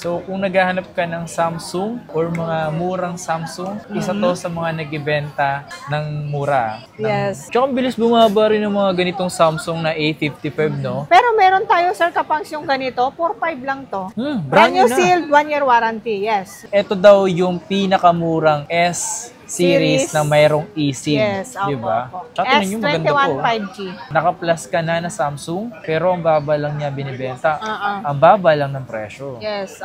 So kung naghahanap ka ng Samsung or mga murang Samsung, isa to sa mga nagbebenta ng mura. Yes. Tsaka bilis bumaba rin ng mga ganitong Samsung na A55, no? Pero meron tayo, Sir Kapangs, yung ganito. 4.5 lang to. Brand new na. Sealed, 1-year warranty. Yes. Ito daw yung pinakamurang S-series na mayroong eSIM. Yes, diba? S21 5G. Naka-plus ka na Samsung, pero ang baba lang niya binibenta. Ang baba lang ng presyo. Yes,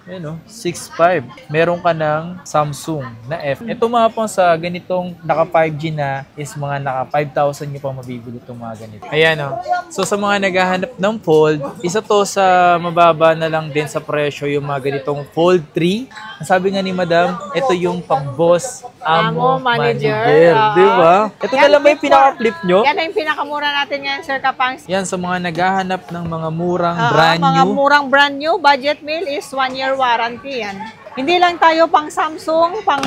Yan o, 6.5. Meron ka ng Samsung na F. Ito mga pang sa ganitong naka 5G na is mga naka 5,000 nyo pa mabibili itong mga ganito. Ayan o. So sa mga naghahanap ng Fold, isa to sa mababa na lang din sa presyo yung mga ganitong Fold 3. Sabi nga ni Madam, ito yung pang-boss Amo Manager. Diba? Ito na lang ba yung pinaka-flip nyo? Yan na yung pinakamura natin ngayon, Sir Kapangs. Yan, sa mga naghahanap ng mga murang brand new. Mga murang brand new, budget meal is 1-year warranty yan. Hindi lang tayo pang Samsung, pang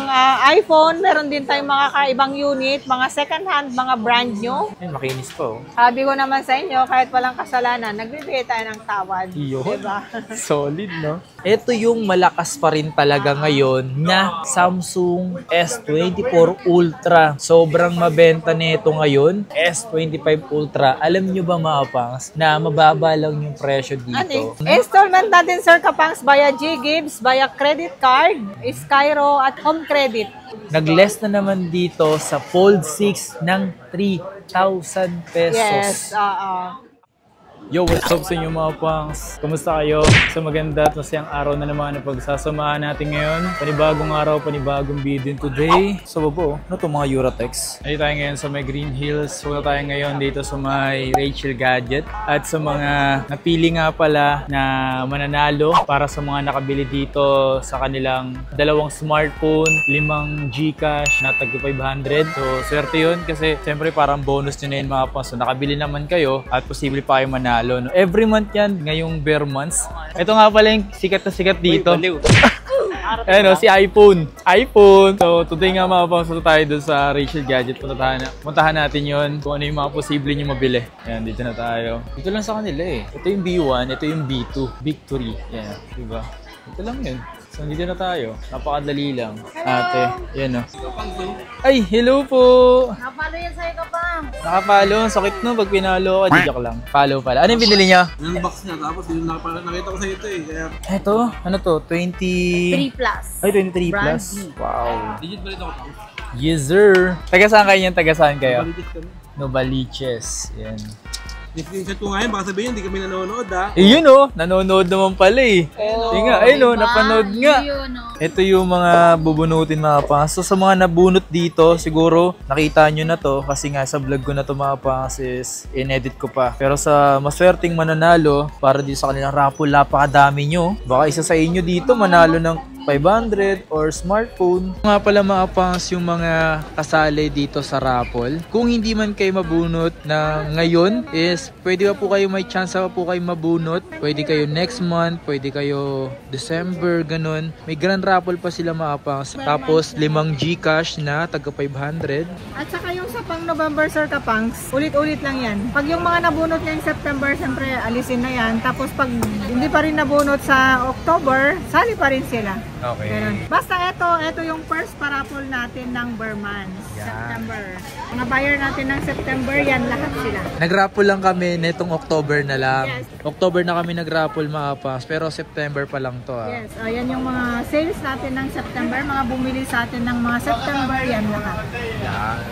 iPhone, meron din tayong mga kaibang unit, mga second hand, mga brand new. Ay, makinis po. Sabi ko naman sa inyo, kahit walang kasalanan, nagbibigay tayo ng tawad. Yun. Diba? Solid, no? Ito yung malakas pa rin talaga ngayon na Samsung S24 Ultra. Sobrang mabenta nito ngayon, S25 Ultra. Alam nyo ba mga pangs, na mababa lang yung presyo dito? Installment natin, Sir Kapangs, via G-Gibbs, via credit card, Skyro at home credit. Nag-less na naman dito sa Fold 6 ng 3,000 pesos. Yes, Yo, what's up sa inyo mga pangs? Kamusta kayo? Sa maganda at masayang araw na naman na pagsasamahan natin ngayon. Panibagong araw, panibagong video today. So babo, ano to mga Eurotex? Ay tayo ngayon sa may Green Hills. Wala tayo ngayon dito sa may Rachel Gadget. At sa mga napili nga pala na mananalo para sa mga nakabili dito sa kanilang 2 smartphone, 5 Gcash na tag 500. So swerte yun kasi siyempre parang bonus nyo na yun mga pangs. So nakabili naman kayo at posible pa kayo manalo. No? Every month yan, ngayong bare months. Ito nga pala yung sikat na sikat dito. Ano, si iPhone. So, today nga mga pangs, tayo dun sa Rachel Gadget. Puntahan natin yon kung ano yung mga posible nyo mabili. Ayan, dito na tayo. Dito lang sa kanila eh. Ito yung B1, ito yung B2. Victory. Ayan, diba? Ito lang yun. So, dito na tayo. Napakadali lang. Ate, yan o. Ay, hello po! Nakapalo yan sa'yo ka pa. Nakapalo. Sakit no pag pinalo ka. Di joke lang. Follow pala. Ano yung binili niya? Yung box niya. Tapos yung nakita ko sa ito eh. Kaya... Ito? Ano to? 3 plus. Ay, 23 Brand plus. new. Wow. Digit ba ito ko? Yes, sir. Taga saan kayo yan? Taga saan kayo? Balitis kami. Novaliches. Yan. Screenshot ko ngayon. Baka sabihin hindi kami nanonood ha. Eh, yun o. Nanonood naman pala eh. Yung nga, ayun o. Napanood nga. Ito yung mga bubunutin mga pangas. So sa mga nabunot dito, siguro nakita nyo na to. Kasi nga sa vlog ko na to mga pangas is in-edit ko pa. Pero sa maswerteng mananalo, para dito sa kanilang raffle, napakadami nyo. Baka isa sa inyo dito manalo ng 500 or smartphone. Nga pala mga pangas yung mga kasali dito sa raffle. Kung hindi man kayo mabunot na ngayon is pwede pa po kayo, may chance pa po kayo mabunot. Pwede kayo next month, pwede kayo December, ganun. May grand raffle pa sila mga pangas. Tapos 5 Gcash na taga 500. At saka yung sa pang November, Sir Kapangs, ulit-ulit lang yan. Pag yung mga nabunot ngayong September, siyempre alisin na yan. Tapos pag hindi pa rin nabunot sa October, sali pa rin sila. Okay. Ganun. Basta ito yung first paraffle natin ng Bermans. September. Mga buyer natin ng September, yan lahat sila. Nag-raffle lang kami netong October na lang. Yes. October na kami nag-raffle mga pangas, pero September pa lang to Yes, yan yung mga sales natin ng September, mga bumili sa atin ng mga September, yan lahat.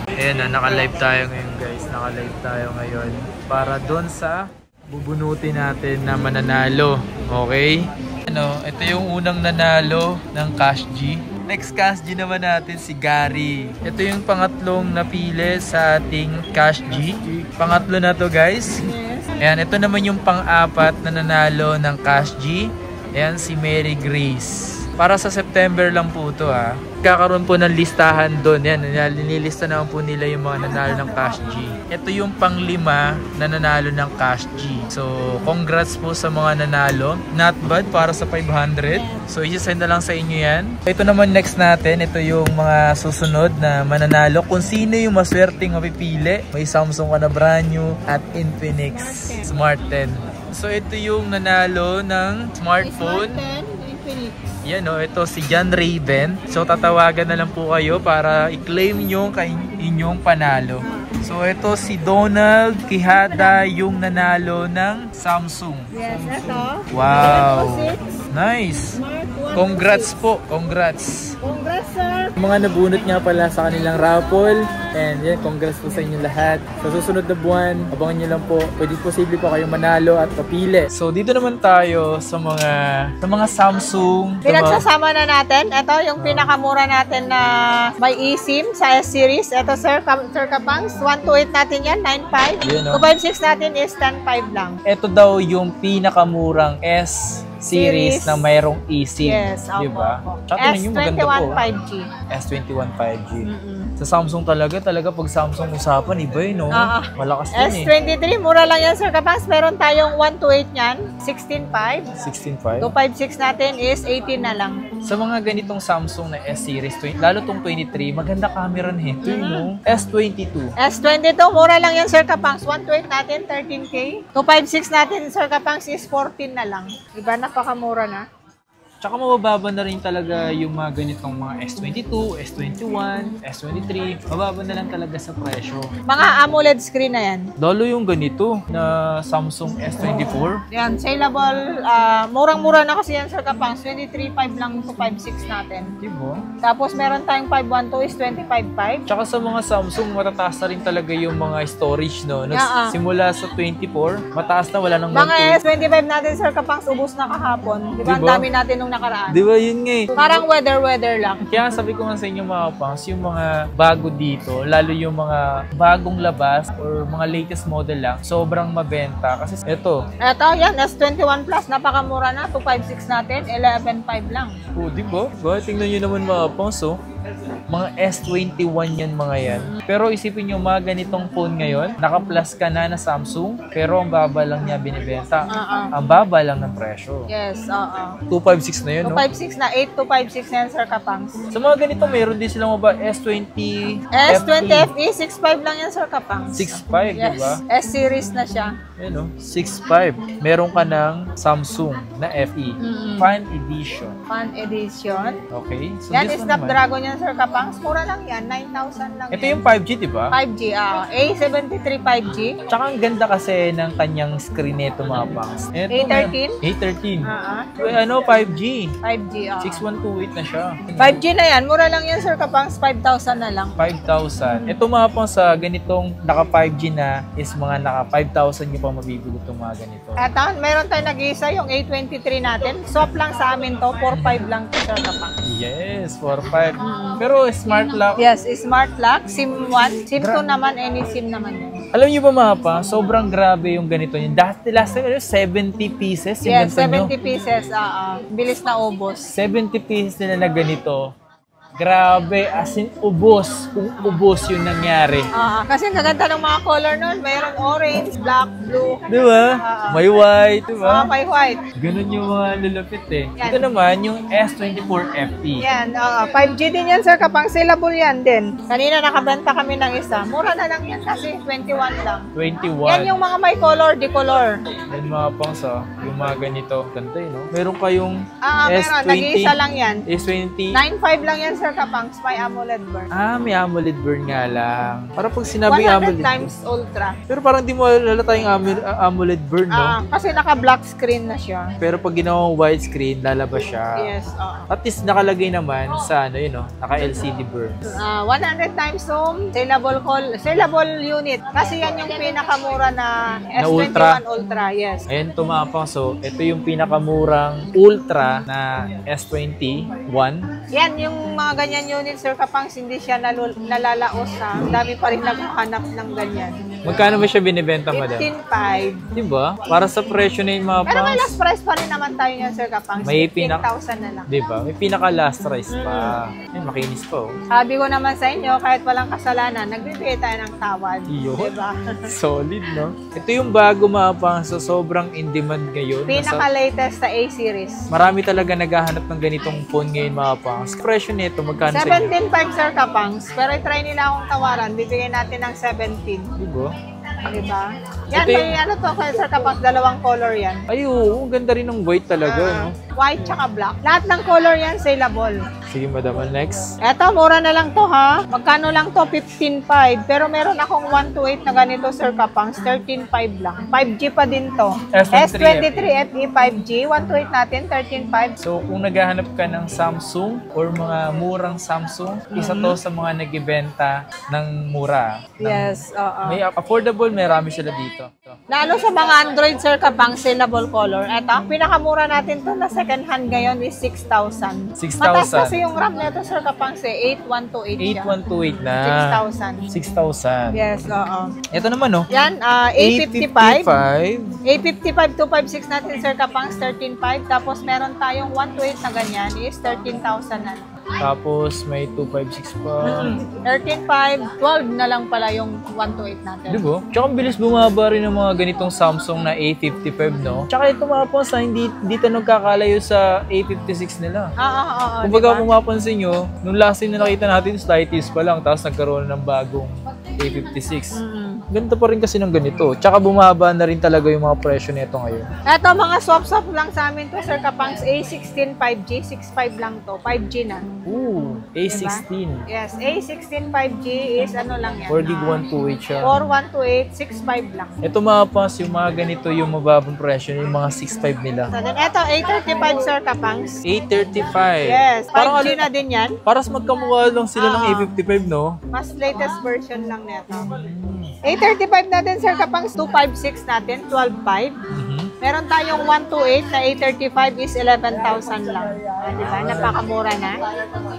Ayan na, naka-live tayo ngayon guys. Naka-live tayo ngayon para doon sa bubunutin natin na mananalo. Okay? Ano, ito yung unang nanalo ng Cash G. Next Cash G naman natin si Gary. Ito yung pangatlong napili sa ating Cash G. Pangatlo na to guys. Yes. Ayan, ito naman yung pang-apat na nanalo ng Cash G. Ayan, si Mary Grace. Para sa September lang po ito ha. Kakaroon po ng listahan doon. Yan, nililista naman po nila yung mga nanalo ng Cash G. Ito yung pang-5 na nanalo ng Cash G. So, congrats po sa mga nanalo. Not bad para sa 500. So, i-send na lang sa inyo yan. Ito naman next natin. Ito yung mga susunod na mananalo. Kung sino yung maswerteng mapipili. May Samsung ka na brand new at Infinix Smart 10. So, ito yung nanalo ng smartphone. Philip. Yan o, ito si John Raven. So tatawagan na lang po kayo para i-claim yung inyong panalo. So ito si Donald Quijada yung nanalo ng Samsung. Yes, ito. Wow. Smart Nice. 126. Congrats po. Congrats. Congrats, sir. Mga nabunot nga pala sa kanilang raffle. And yan, congrats po sa inyo lahat. Sa susunod na buwan, abangan nyo lang po. Pwede posible po kayong manalo at papili. So dito naman tayo sa mga Samsung. Pinagsasama na natin. Ito yung pinakamura natin na may eSIM sa S-Series. Ito, Sir Kapangs. 128 natin yan, 9.5. Yun, no? 256 natin is 10.5 lang. Ito daw yung pinakamurang S-Series na mayroong eSIM. Yes, diba? opo. Tsaka tingnan nyo, maganda po. S21 5G. S21 5G. Sa Samsung talaga pag Samsung usapan, iba yun, no? Malakas din S23, mura lang yan, Sir Kapangs. Meron tayong 128 niyan, 16.5. 16.5. 256 natin is 18 na lang. Sa mga ganitong Samsung na S-Series, lalo tong 23, maganda camera na ito, no? S22. S22, mura lang yan, Sir Kapangs. 128 natin, 13K. 256 natin, Sir Kapangs, is 14 na lang. Diba, napakamura na. Tsaka mabababa na rin talaga yung mga ganitong mga S22, S21, S23. Mababa na lang talaga sa presyo. Mga AMOLED screen na yan. Lalo yung ganito na Samsung S24. Yan, saleable. Murang-mura na kasi yan, Sir Kapangs. 23.5 lang 256 natin. Diba? Tapos meron tayong 512 is 25.5. Tsaka sa mga Samsung, matataas na rin talaga yung mga storage, no? Simula sa 24, mataas na, wala nang Mga S25 natin, Sir Kapangs, ubus na kahapon. Diba? Ang dami natin nung nakaraan. Diba yun nga eh. Parang weather lang. Kaya sabi ko nga sa inyo mga pangs, yung mga bago dito, lalo yung mga bagong labas or mga latest model lang, sobrang mabenta. Kasi ito. Ito, yan, S21 Plus, napakamura na. 256 natin, 11.5 lang. Oh, diba? Tingnan nyo naman mga pangs, oh. Mga S21 yan mga yan. Pero isipin nyo, mga ganitong phone ngayon, naka-plus ka na Samsung, pero ang baba lang niya binibenta. Ang baba lang ng presyo. Yes, oo. 256 na yun, no? 256 na, 8256 na yan, Sir Kapangs. Sa mga ganito, meron din silang mga S20 S20 FE, 6.5 lang yan, Sir Kapangs. 6.5, yes. diba? S-Series na siya. Ayan, no? 6.5. Meron ka ng Samsung na FE. Fan Edition. Fan Edition. Okay. So yan this is one Snapdragon yan, Sir Kapangs. Mura lang yan, 9,000 lang ito yan. yung 5G, di ba? 5G, A73 5G. Tsaka ang ganda kasi ng kanyang screen nito mga pangs. A13? A13. Ano, 5G. 5G, 6128 na siya. 5G na yan, mura lang yan, Sir Kapangs. 5,000 na lang. 5,000. Ito mga pangs sa ganitong naka 5G na is mga naka 5,000 nyo pa mabibili itong mga ganito. At meron tayo nag-isa, yung A23 natin. Swap lang sa amin to, 4,500 lang to, Sir Kapangs. Yes, 4,500. Pero smart lock. Yes, smart lock, SIM 1. SIM 2 naman, any SIM naman yun. Alam niyo ba mga pa, sobrang grabe yung ganito niya. Dati last time, 70 pieces yung Yes, ganito 70 pieces. Bilis na ubos. 70 pieces nila na ganito. Grabe, as in ubos. Kung ubos yung nangyari. Kasi ang gaganda ng mga color nun. Mayroon orange, black, blue. Di ba? May white, di ba? May white. Ganun yung mga lulapit eh. Yan. Ito naman, yung S24 FE. Yan, 5G din yan, Sir Kapang. Saleable yan din. Kanina nakabenta kami ng isa. Mura na lang yan kasi 21 lang. 21. Yan yung mga may color, decolor. Yan mga pangs yung mga ganito. Ganda eh, no? Meron kayong meron. Nag-iisa lang yan. S20. 9.5 lang yan, Sir Kapangs. May AMOLED burn. May AMOLED burn nga lang. Para pag sinabi 100 AMOLED times ultra. pero parang di mo lalata yung AMOLED burn, no? Kasi naka-black screen na siya. Pero pag ginawang widescreen, lalabas siya. Yes, At least nakalagay naman sa ano yun, no? Naka-LCD burn. 100 times zoom, saleable unit. Kasi yan yung pinakamura na S21 Ultra. Yes. Ayan, tumapang. So, ito yung pinakamurang Ultra na S21. Yan, yung mga ganyan unit, Sir Kapangs, hindi siya nalalaos ha. Ang dami pa rin naghahanap ng ganyan. Magkano ba siya binibenta, madam? 15.5. Diba? Para sa presyo na yung mga Pero may pangs. last price pa rin naman tayo niyan, Sir Kapangs. May 15,000 na lang. Diba? May pinaka-last price pa. Ay, makinis pa, oh. Sabi ko naman sa inyo, kahit walang kasalanan, nagbibigay tayo ng tawad. Iyo. Diba? Solid, no? Ito yung bago mga pangs. So, sobrang in-demand ngayon. Pinaka-latest sa A-series. Marami talaga naghahanap ng ganitong phone ngayon mga pangs. Presyo nito, magkano sa inyo? 17.5, Sir Kapangs. Pero try nila akong tawaran, bibigyan natin ng 17. Diba? Diba? Yan, Ito may ano to kay Sir Kapangs, dalawang color yan. Ay, oo. Ang ganda rin ng white talaga, no? white, tsaka black. Lahat ng color yan saleable. Sige, madam. Next. Eto, mura na lang to ha. Magkano lang to? 15.5. Pero meron akong 128 na ganito, Sir Kapangs. 13.5 lang. 5G pa din to. S23 FE 5G. 128 natin, 13.5. So, kung naghahanap ka ng Samsung or mga murang Samsung, isa to sa mga nag-ibenta ng mura. Yes, oo. May affordable, may rami sila dito. Lalo sa mga Android, Sir Kapang, saleable color. Eto, pinakamura natin to na second hand ngayon is 6,000. 6,000. Mataas kasi yung RAM nito, Sir Kapang, 8128 siya. 8128 na. 6,000. 6,000. Yes, oo. Ito naman, oh. Yan, A55. 85. A55 256 natin, Sir Kapang, 13.5. Tapos meron tayong 128 na ganyan is 13,000 na. Tapos may 256 pa. 13.5, 12 na lang pala yung 128 natin. Di ba? Tsaka ang bilis bumaba rin ng mga ganitong Samsung na A55, no? Tsaka ito mapapansin, hindi dito nagkakalayo sa A56 nila. Oo, Kumbaga diba? kung mapansin nyo, nung last time na nakita natin, slighties pa lang, tapos nagkaroon ng bagong A56. Ganito pa rin kasi ng ganito. Tsaka bumaba na rin talaga yung mga presyo nito ngayon. Eto, mga swap-swap lang sa amin to, Sir Kapangs. A16 5G, 6.5 lang to. 5G na. Ooh, A16. Yes, A16 5G is ano lang yan. 4 gig 128 siya. 4128, 6.5 lang. Ito mapas, yung mga ganito yung mababang presyo, yung mga 6.5 nila. So, then, eto, A35, Sir Kapangs. A35. Yes, 5G Parang na din yan. Paras magkamukha lang sila ng A55, no? Mas latest version lang neto. A35 natin, Sir Kapangs, 256 natin, 12.5. Meron tayong 128 na A35 is 11,000 lang. Diba? Napakamura na.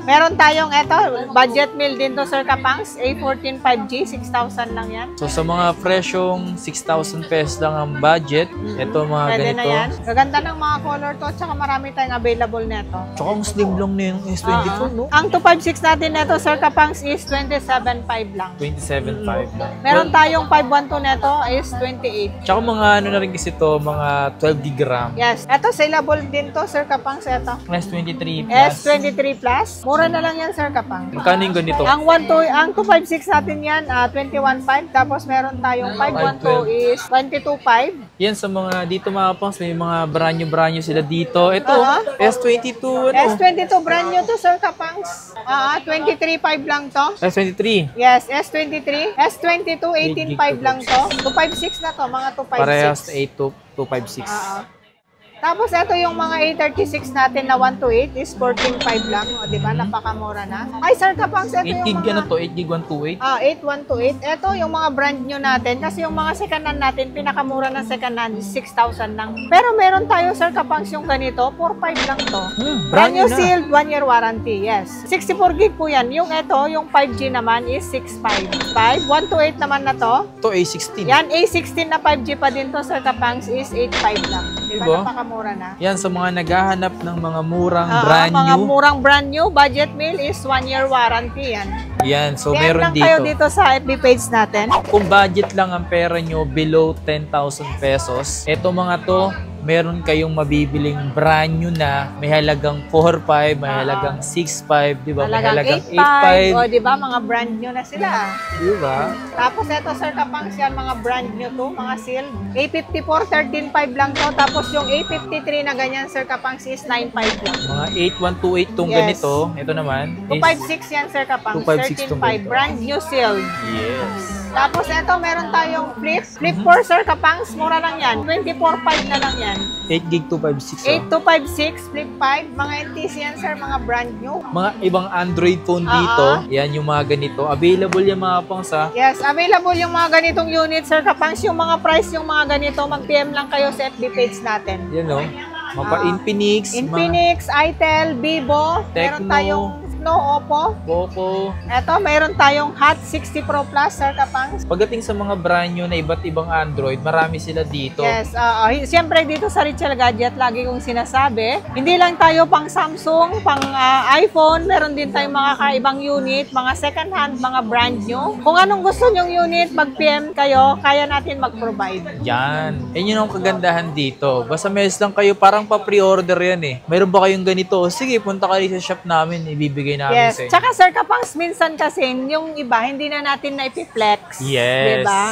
Meron tayong eto, budget meal din to, Sir Kapangs, A14 5G, 6,000 lang yan. So sa mga presyong 6,000 pesos lang ang budget, ito mga Pwede ganito. na yan. Gaganda ng mga color to, tsaka marami tayong available neto. Tsaka ang slim lang na yung S24, no? Ang 256 natin neto, Sir Kapangs, is 27.5 lang. 27.5 lang. Meron tayong 512 neto is 28. Tsaka mga ano na rin kasi to, mga 12 gig RAM. Yes. Ito, saleable din to, Sir Kapangs. Ito. S23 plus. S23 Plus. Mura na lang yan, Sir Kapang. Magkano yung ganito? Ang 256 natin yan, 21.5. Tapos meron tayong 512 is 22.5. Yan sa mga dito mga pangs, may mga branyo sila dito. Ito, S22 ano? S22 brand new to, Sir Kapangs. 23.5 lang to. S23. Yes, S23. S22, 18.5 lang to. 256 na to, mga 256. Parehas 8256. Tapos ito yung mga A36 natin na 128 is 14.5 lang. O, di ba? Napakamura na. Ay, Sir Kapangs, ito 8 yung gig mga... ano to? 8 gig 128? 8128. Ito yung mga brand new natin. Kasi yung mga second hand natin, pinakamura ng second hand is 6,000 lang. Pero meron tayo, Sir Kapangs, yung ganito, 4.5 lang to. Brand new na. Sealed, 1 year warranty. Yes. 64 gig po yan. Yung ito, yung 5G naman is 6.5. 128 naman na to. Ito A16. Yan, A16 na 5G pa din to, Sir Kapangs, is 8.5 lang. Diba? Napakamura na. Yan, sa mga naghahanap ng mga murang Mga brand new. murang brand new, budget meal is 1 year warranty yan. Yan, so PM meron lang kayo dito. dito sa FB page natin. Kung budget lang ang pera nyo below 10,000 pesos, eto mga to, meron kayong mabibiling brand new na may halagang 4.5, may halagang 6.5, di ba? May halagang 8.5. 8.5. O, di ba? Mga brand new na sila. Di ba? Tapos ito, Sir Kapangs, yan, mga brand new to, mga seal. A54, 13.5 lang to. Tapos yung A53 na ganyan, Sir Kapangs, is 9.5 lang. Mga 8128 tong Yes. ganito, ito naman is 256 yan, Sir Kapangs. 256 tong 13.5. ganito. Brand new sealed. Yes. Tapos ito, meron tayong flip. Flip 4, Sir Kapangs, mura lang yan. 24.5 na lang yan. 8 gig 256. 8256, flip 5. Mga NTC yan, sir, mga brand new. Mga ibang Android phone dito, yan yung mga ganito. Available yung mga pang sa Yes, available yung mga ganitong unit, Sir Kapangs. Yung mga price, yung mga ganito, mag-PM lang kayo sa FB page natin. yan no. Mga Infinix, Infinix, Itel, Vivo, meron Tecno, tayong Snow, Oppo. Poco. Eto, meron tayong Hot 60 Pro Plus, Sir Kapangs. Pagdating sa mga brand new na iba't ibang Android, marami sila dito. Yes, siyempre dito sa Richel Gadget, lagi kong sinasabi, hindi lang tayo pang Samsung, pang iPhone, meron din tayong mga kaibang unit, mga second hand, mga brand new. Kung anong gusto nyong unit, mag-PM kayo, kaya natin mag-provide. Yan. Yan yun ang kagandahan dito. Basta message lang kayo, parang pa-pre-order yan eh. Mayroon ba kayong ganito? Sige, punta kayo sa shop namin, ibibigay namin Yes, sa inyo. tsaka Sir Kapangs, minsan kasi yung iba, hindi na natin na ipiflex. Yes. Diba?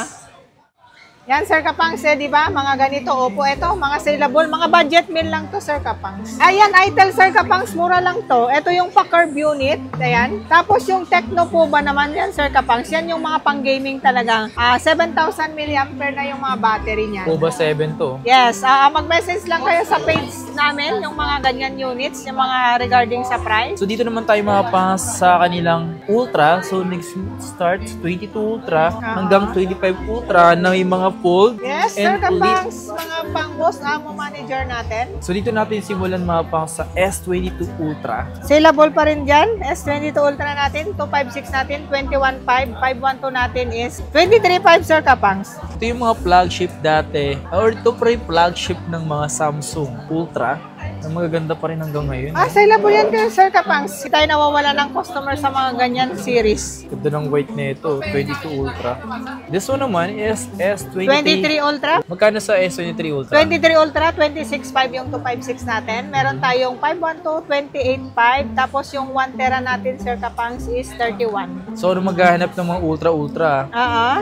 Yan, Sir Kapangs, di ba? Mga ganito, opo, ito, mga saleable, mga budget meal lang to, Sir Kapangs. Ayan, Itel, Sir Kapangs, mura lang to. Ito yung pa-curve unit, ayan. Tapos yung Tecno po ba naman yan, Sir Kapangs, yan yung mga pang-gaming talagang 7,000 mAh na yung mga battery niyan. Kuba 7 to. Yes, mag-message lang kayo sa page namin, yung mga ganyan units, yung mga regarding sa price. So dito naman tayo mapapangas sa kanilang Ultra. So next starts 22 Ultra hanggang 25 Ultra na may mga fold Yes, Sir Kapangs, mga pang-boss amo manager natin. So dito natin simulan mapapangas sa S22 Ultra. Saleable pa rin dyan. S22 Ultra natin, 256 natin, 21.5. 512 natin is 23.5, Sir Kapangs. Ito yung mga flagship dati, or ito pa rin flagship ng mga Samsung Ultra na magaganda pa rin hanggang ngayon. Saleable yan kayo, Sir Kapangs. Hindi tayo nawawala ng customer sa mga ganyan series. Ganda ng white nito, 22 Ultra. This one naman is S23. 23 Ultra. Magkano sa S23 Ultra? 23 Ultra, 26.5 yung 256 natin. Meron tayong 512, 28.5. Tapos yung 1 tera natin, Sir Kapangs, is 31. So, ano maghahanap ng mga Ultra?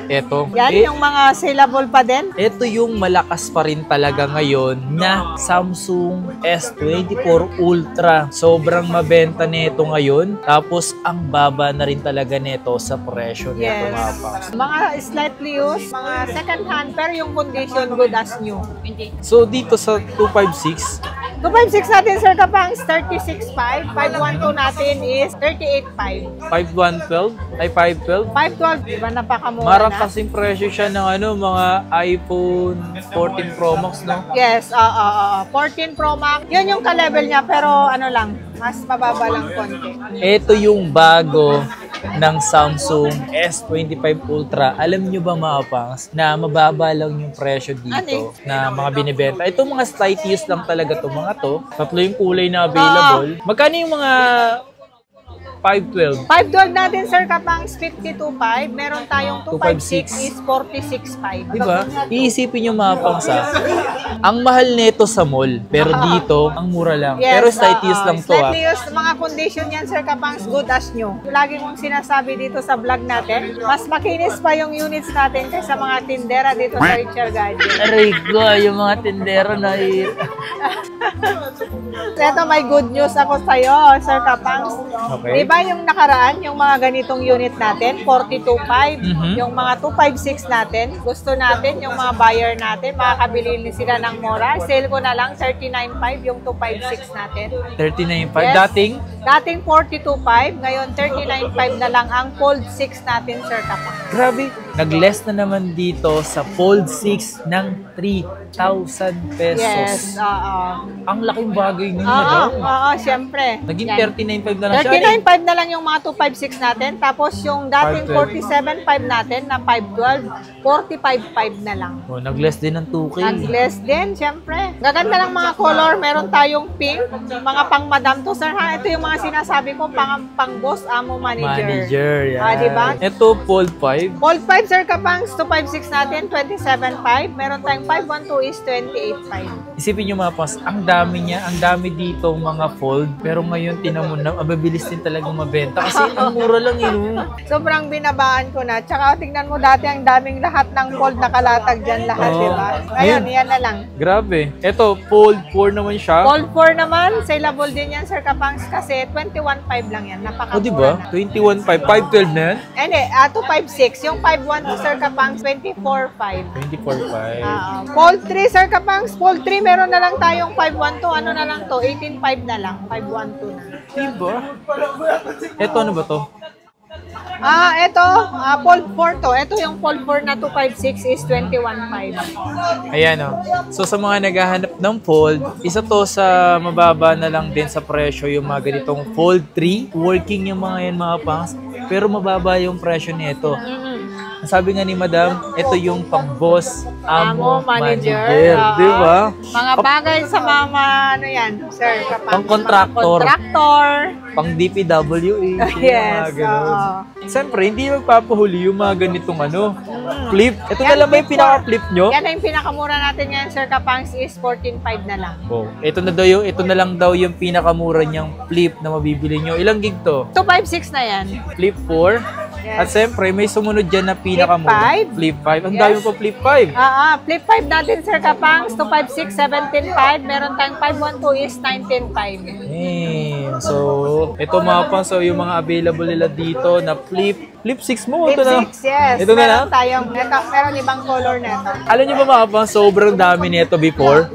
Eto. Yan yung mga saleable pa din. Ito yung malakas pa rin talaga ngayon na Samsung S24 Ultra. Sobrang mabenta nito ngayon. Tapos, ang baba na rin talaga nito sa presyo nito, Yes. mga paps. Mga slightly used, mga second hand, pero yung condition good as new. So, dito sa 256, 256 natin, Sir Kapangs, 36.5. 512 natin is 38.5. 5112 ay 512. 512, di ba napakamura Marang na? kasing presyo siya ng mga iPhone 14 Pro Max, no? Yes, 14 Pro Max. Yun yung ka-level niya, pero ano lang, mas mababa lang konti. Ito yung bago ng Samsung S25 Ultra. Alam nyo ba, mga pangs, na mababa lang yung presyo dito na mga binibenta. Ito mga slight use lang talaga to mga to. Tatlo yung kulay na available. Magkano yung mga 512? 512 natin, Sir Kapangs, 52.5. Meron tayong 256 is 46.5. Diba? Iisipin nyo, mga pangs, ang mahal nito sa mall, pero dito, ang mura lang. Yes, pero slight use lang to. Slightly used, mga condition yan, Sir Kapangs, good as new. Lagi mong sinasabi dito sa vlog natin, mas makinis pa yung units natin kaysa mga tindera dito sa Richard Gadget. Aray ko, yung mga tindero na Ito, may good news ako sa'yo, Sir Kapangs. Okay. Diba yung nakaraan, yung mga ganitong unit natin, 42.5, yung mga 256 natin, gusto natin, yung mga buyer natin, makakabili sila ng mura. Sale ko na lang, 39.5 yung 256 natin. 39.5. Yes. Dating 42.5, ngayon 39.5 na lang ang Fold 6 natin, Sir Kapangs. grabe, nag-less na naman dito sa Fold 6 ng 3,000 pesos. Yes, Ang laking bagay nyo, madam. syempre. Naging Yan. 39.5 na lang siya. 39.5 na lang yung mga 256 natin. Tapos yung dating 47.5 natin na 512, 45.5 na lang. Oh, nag-less din ng 2K. Nag-less din, syempre. Gaganda ng mga color. Meron tayong pink, mga pang madam to, sir. Ha? Ito yung mga sinasabi ko, pang boss, amo, manager. Yan. Diba? Ito, Fold 5. Fold 5, Sir Kapangs, 256 natin, 27.5. Meron tayong 512 is 28.5. Isipin nyo, mga pas, ang dami niya, ang dami dito mga fold. Pero ngayon, tinamon na, mabilis din talagang mabenta. Kasi ang mura lang yun. Sobrang binabaan ko na. Tsaka tingnan mo dati ang daming lahat ng fold nakalatag dyan lahat, Oo. di ba? Ngayon, yan na lang. Grabe. Ito, Fold 4 naman siya. Fold 4 naman, saleable din yan, Sir Kapangs, kasi 21.5 lang yan. Napakamura O, diba? na. 21.5. 512 na yan? Hindi, 256. Yung 512, Sir Kapangs, 24.5. 24.5. Fold 3, Sir Kapangs. Fold 3, meron na lang tayong 512. Ano na lang to? 18.5 na lang. 512 na. Diba? Ito, ano ba to? Ito, Fold 4 to. Ito yung Fold 4 na 256 is 21.5. Ayan, o. So, sa mga naghahanap ng fold, isa to sa mababa na lang din sa presyo yung mga ganitong Fold 3. Working yung mga yan, mga pangs. Pero mababa yung presyo nito. Sabi nga ni Madam, ito yung pang-boss, amo, manager. Di ba? Mga bagay sa mga, ano yan, Sir Kapangs. Pang-contractor. Mga contractor. Pang DPWH. Yes, Siyempre, hindi magpapahuli yung mga ganitong flip. Ito na lang ba yung pinaka-flip nyo? Yan na yung pinakamura natin ngayon, Sir Kapangs, is 14.5 na lang. Oh, ito na lang daw yung pinakamura niyang flip na mabibili nyo. Ilang gig to? 256 na yan. Flip 4? Yes. At siyempre, may sumunod dyan na pinakamura. Flip 5. Ang Yes. dami pa Flip 5. Flip 5 natin, Sir Kapangs, 256, 17.5. Meron tayong 512 is 19.5. So, ito mga pang, so yung mga available nila dito na Flip 6 mo. Flip Ito na. 6, yes. Ito na lang. Meron ibang color neto. Alam niyo ba mga pang, sobrang dami nito before.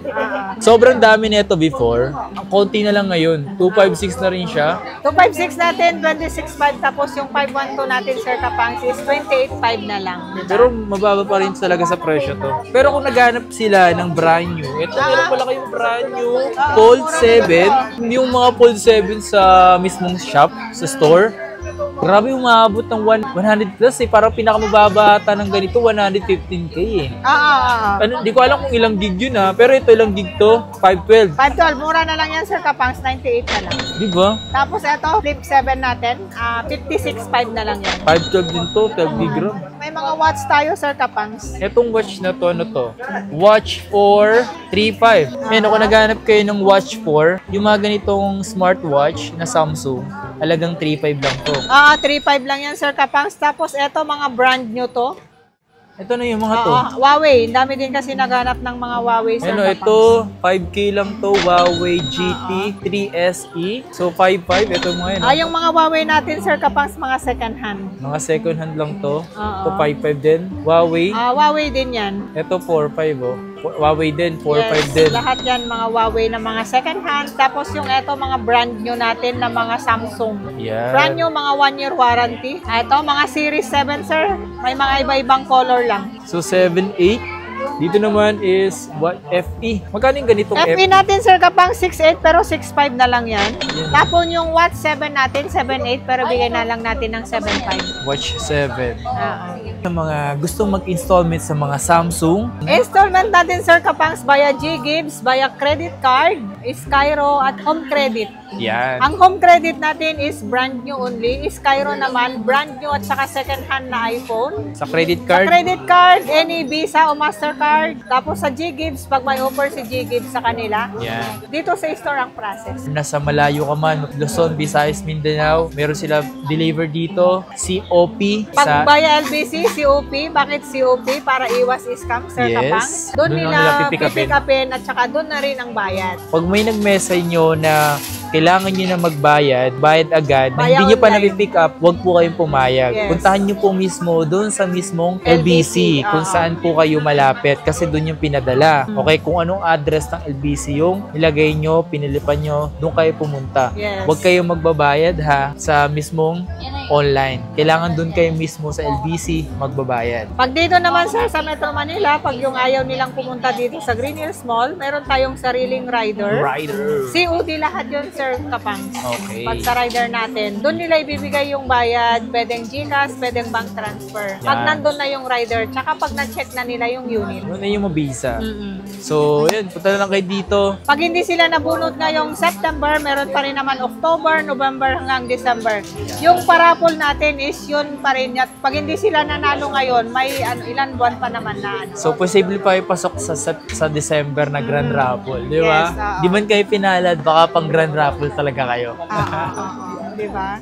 Sobrang dami nito before. Ang konti na lang ngayon. 256 na rin siya. 256 natin, 26.5. Tapos yung 512 natin, Sir Kapangs, is 28.5 na lang. Diba? Pero mababa pa rin talaga sa presyo to. Pero kung naghanap sila ng brand new, ito meron pala kayong brand new Fold 7. Yung mga Fold 7 sa mismong shop, sa store. Grabe, umabot ng 100 plus eh. Parang pinakamababa ata ng ganito, 115k eh. Ano, di ko alam kung ilang gig yun ha. Pero ito ilang gig to, 512. 512, mura na lang yan, Sir Kapangs, 98 na lang. Di ba? Tapos ito, Flip 7 natin, 56.5 na lang yan. 512 din to, 12 gig RAM. May mga watch tayo, Sir Kapangs. Etong watch na to, ano to? Watch 4 3.5. Ngayon, kung naghanap kayo ng Watch 4, yung mga ganitong smartwatch na Samsung, halagang 3.5 lang to. 3.5 lang yan, Sir Kapangs. Tapos ito, mga brand new to. Ito na yung mga to. Huawei. Dami din kasi naghanap ng mga Huawei, Sir Ano, Kapangs. ito, 5K lang to, Huawei GT 3SE. So, 5.5, ito mga yun. Yung mga Huawei natin, Sir Kapangs, mga second hand. Mga second hand lang to. Oo. Ito, 5.5 din. Huawei. Huawei din yan. Ito, 4.5 oh. Huawei din, 4.5 din. Lahat yan, mga Huawei na mga second hand. Tapos yung ito, mga brand new natin na mga Samsung. Yan. Brand new, mga 1-year warranty. Ito, mga Series 7, Sir. May mga iba-ibang color lang. So, 7.8. Dito naman is what FE. Magkano yung ganitong FE natin, Sir Kapang, 6.8 pero 6.5 na lang yan. Tapos yung Watch 7 natin, 7.8 pero bigay na lang natin ng 7.5. Watch 7. Sa mga gustong mag-installment sa mga Samsung, Installment natin, Sir Kapangs, via G-Gibbs, via credit card, Skyro at home credit. yan. Ang home credit natin is brand new only. Skyro naman, brand new at saka second hand na iPhone. Sa credit Sa card, credit card, any Visa o Mastercard. Tapos sa G-Gibbs, pag may offer si G-Gibbs sa kanila, yan. dito sa store ang process. Nasa malayo ka man, Luzon, Visayas, Mindanao, meron sila deliver dito, COP Pag sa via LBC, COP, bakit COP? Para iwas scam, Sir Yes. Kapang. Doon Doon nila nila pipick-upin. pipick-upin at saka doon na rin ang bayad. pag may nag-message nyo na kailangan nyo na magbayad, bayad agad, na Via hindi nyo pa online. napipick up, huwag po kayong pumayag. Yes. Puntahan nyo po mismo doon sa mismong LBC, LBC, kung saan po kayo malapit, kasi doon yung pinadala. Okay, kung anong address ng LBC yung ilagay nyo, pinilipan nyo, doon kayo pumunta. Yes. Huwag kayong magbabayad ha, sa mismong online. Kailangan doon kayo mismo sa LBC magbabayad. Pag dito naman, sir, sa Metro Manila, pag yung ayaw nilang pumunta dito sa Green Hills Mall, meron tayong sariling rider. Rider. COD lahat yun, Sir Kapang. Okay. Pag sa rider natin, doon nila ibibigay yung bayad, pwedeng GCash, pwedeng bank transfer. Pag Yan. nandun na yung rider, tsaka pag na-check na nila yung unit. Ano na yung mabisa. Mm-mm. So, yun, punta na lang kayo dito. Pag hindi sila nabunot ngayong September, meron pa rin naman October, November hanggang December. Yung parapol natin is yun pa rin. At pag hindi sila nanalo ngayon, may ilan buwan pa naman na ano. So, posible pa kayo pasok sa December na Grand Raffle, di ba? Yes, oo. Di man kayo pinalad, baka pang Grand Raffle talaga kayo. Oo, di ba?